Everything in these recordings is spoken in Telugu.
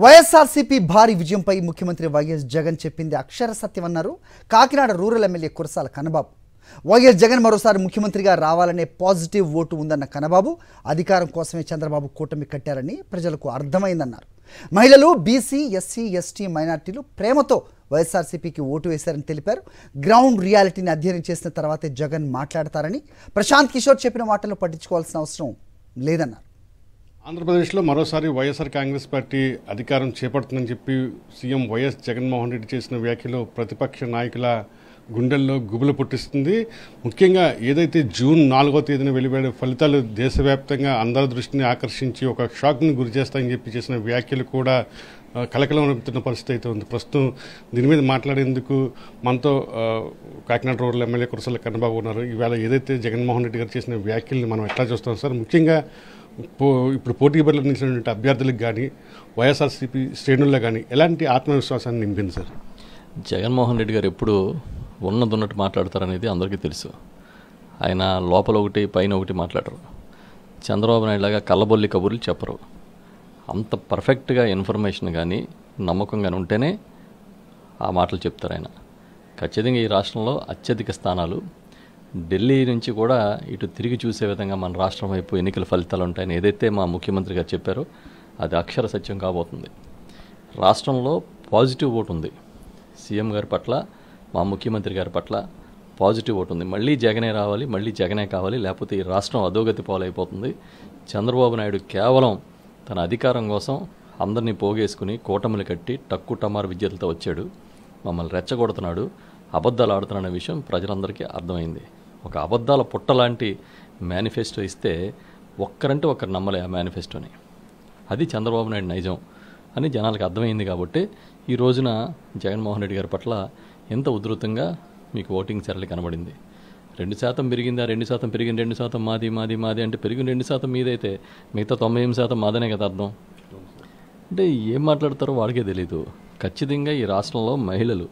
వైఎస్ఆర్సీపీ భారీ విజయంపై ముఖ్యమంత్రి వైఎస్ జగన్ చెప్పింది అక్షర సత్యమన్నారు Kakinada rural MLA Kurasala Kannababu. YS Jagan మరోసారి ముఖ్యమంత్రిగా రావాలనే పాజిటివ్ ఓటు ఉందన్న కన్నబాబు అధికారం కోసమే చంద్రబాబు కూటమి కట్టారని ప్రజలకు అర్థమైందన్నారు. మహిళలు, బీసీ, ఎస్సీ, ఎస్టీ, మైనార్టీలు ప్రేమతో వైఎస్ఆర్సీపీకి ఓటు వేశారని తెలిపారు. గ్రౌండ్ రియాలిటీని అధ్యయనం చేసిన తర్వాతే జగన్ మాట్లాడతారని, ప్రశాంత్ కిషోర్ చెప్పిన మాటలను పట్టించుకోవాల్సిన అవసరం లేదన్నారు. ఆంధ్రప్రదేశ్లో మరోసారి వైఎస్ఆర్ కాంగ్రెస్ పార్టీ అధికారం చేపడుతుందని చెప్పి సీఎం వైఎస్ జగన్మోహన్ రెడ్డి చేసిన వ్యాఖ్యలు ప్రతిపక్ష నాయకుల గుండెల్లో గుబులు పుట్టిస్తుంది. ముఖ్యంగా ఏదైతే జూన్ 4వ తేదీన వెలువడే ఫలితాలు దేశవ్యాప్తంగా అందరి దృష్టిని ఆకర్షించి ఒక షాక్ని గురి చేస్తాయని చెప్పి చేసిన వ్యాఖ్యలు కూడా కలకలం రేపుతున్న పరిస్థితి అయితే ఉంది. ప్రస్తుతం దీని మీద మాట్లాడేందుకు మనతో కాకినాడ రూరల్ ఎమ్మెల్యే కురసాల కన్నబాబు ఉన్నారు. ఈవేళ ఏదైతే జగన్మోహన్ రెడ్డి గారు చేసిన వ్యాఖ్యల్ని మనం ఎట్లా చూస్తాం సార్? ముఖ్యంగా ఇప్పుడు పోటీ బరిలో నిలిచినటువంటి అభ్యర్థులకు కానీ వైఎస్ఆర్సీపీ శ్రేణుల్లో కానీ ఎలాంటి ఆత్మవిశ్వాసాన్ని నింపింది సార్? జగన్మోహన్ రెడ్డి గారు ఎప్పుడు ఉన్నట్టు మాట్లాడతారనేది అందరికీ తెలుసు. ఆయన లోపల ఒకటి పైన ఒకటి మాట్లాడరు. చంద్రబాబు నాయుడు లాగా కళ్ళబొల్లి కబుర్లు చెప్పరు. అంత పర్ఫెక్ట్గా ఇన్ఫర్మేషన్ కానీ నమ్మకం కానీ ఉంటేనే ఆ మాటలు చెప్తారు ఆయన. ఖచ్చితంగా ఈ రాష్ట్రంలో అత్యధిక స్థానాలు ఢిల్లీ నుంచి కూడా ఇటు తిరిగి చూసే విధంగా మన రాష్ట్రం వైపు ఎన్నికల ఫలితాలు ఉంటాయని ఏదైతే మా ముఖ్యమంత్రి గారు చెప్పారో అది అక్షర సత్యం కాబోతుంది. రాష్ట్రంలో పాజిటివ్ ఓటు ఉంది. సీఎం గారి పట్ల, మా ముఖ్యమంత్రి గారి పట్ల పాజిటివ్ ఓటు ఉంది. మళ్ళీ జగనే రావాలి, మళ్ళీ జగనే కావాలి, లేకపోతే ఈ రాష్ట్రం అధోగతి పాలైపోతుంది. చంద్రబాబు నాయుడు కేవలం తన అధికారం కోసం అందరినీ పోగేసుకుని కూటమిలు కట్టి టక్కు టమారు విద్యలతో వచ్చాడు. మమ్మల్ని రెచ్చగొడుతున్నాడు, అబద్ధాలు ఆడుతున్న విషయం ప్రజలందరికీ అర్థమైంది. ఒక అబద్ధాల పుట్టలాంటి మేనిఫెస్టో ఇస్తే ఒక్కరంటే ఒక్కరు నమ్మలే ఆ మేనిఫెస్టోని. అది చంద్రబాబు నాయుడు నైజం అని జనాలకు అర్థమైంది. కాబట్టి ఈ రోజున జగన్మోహన్ రెడ్డి గారి పట్ల ఎంత ఉధృతంగా మీకు ఓటింగ్ సరళి కనబడింది. 2% పెరిగిందా, 2% పెరిగింది, 2% మాది మాది మాది అంటే పెరిగిన 2% మీదైతే మిగతా 98% మాదనే కదా అర్థం. అంటే ఏం మాట్లాడతారో వాడికే తెలీదు. ఖచ్చితంగా ఈ రాష్ట్రంలో మహిళలు,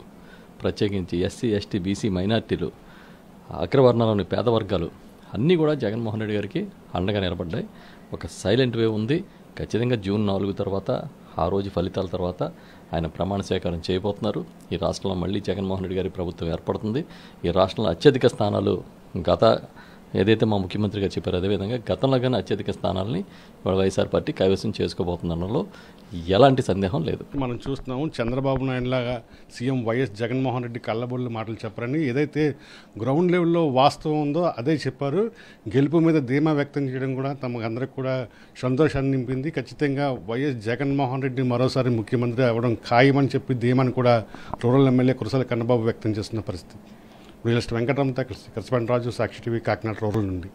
ప్రత్యేకించి ఎస్సీ, ఎస్టీ, బీసీ, మైనార్టీలు, అగ్రవర్ణాలోని పేద వర్గాలు అన్నీ కూడా జగన్మోహన్ రెడ్డి గారికి అండగా నిలబడ్డాయి. ఒక సైలెంట్ వేవ్ ఉంది. ఖచ్చితంగా జూన్ 4 తర్వాత, ఆ రోజు ఫలితాల తర్వాత ఆయన ప్రమాణ స్వీకారం చేయబోతున్నారు. ఈ రాష్ట్రంలో మళ్ళీ జగన్మోహన్ రెడ్డి గారి ప్రభుత్వం ఏర్పడుతుంది. ఈ రాష్ట్రంలో అత్యధిక స్థానాలు ఏదైతే మా ముఖ్యమంత్రి గారు చెప్పారో అదేవిధంగా గతంలో కానీ అత్యధిక స్థానాలని వైఎస్ఆర్ పార్టీ కైవసం చేసుకోబోతుందనలో ఎలాంటి సందేహం లేదు. మనం చూస్తున్నాము చంద్రబాబు నాయుడు లాగా సీఎం వైఎస్ జగన్మోహన్ రెడ్డి కళ్ళబొల్లి మాటలు చెప్పరని, ఏదైతే గ్రౌండ్ లెవెల్లో వాస్తవం ఉందో అదే చెప్పారు. గెలుపు మీద ధీమా వ్యక్తం చేయడం కూడా తమకందరికి కూడా సంతోషాన్ని నింపింది. ఖచ్చితంగా వైఎస్ జగన్మోహన్ రెడ్డి మరోసారి ముఖ్యమంత్రి అవ్వడం ఖాయమని చెప్పి ధీమాని కూడా రూరల్ ఎమ్మెల్యే కురసాల కన్నబాబు వ్యక్తం చేస్తున్న పరిస్థితి. రియలిస్ట్ వెంకటరమణతో కరస్పాండెంట్ రాజు, సాక్షి టీవీ, కాకినాడ రూరల్ నుండి.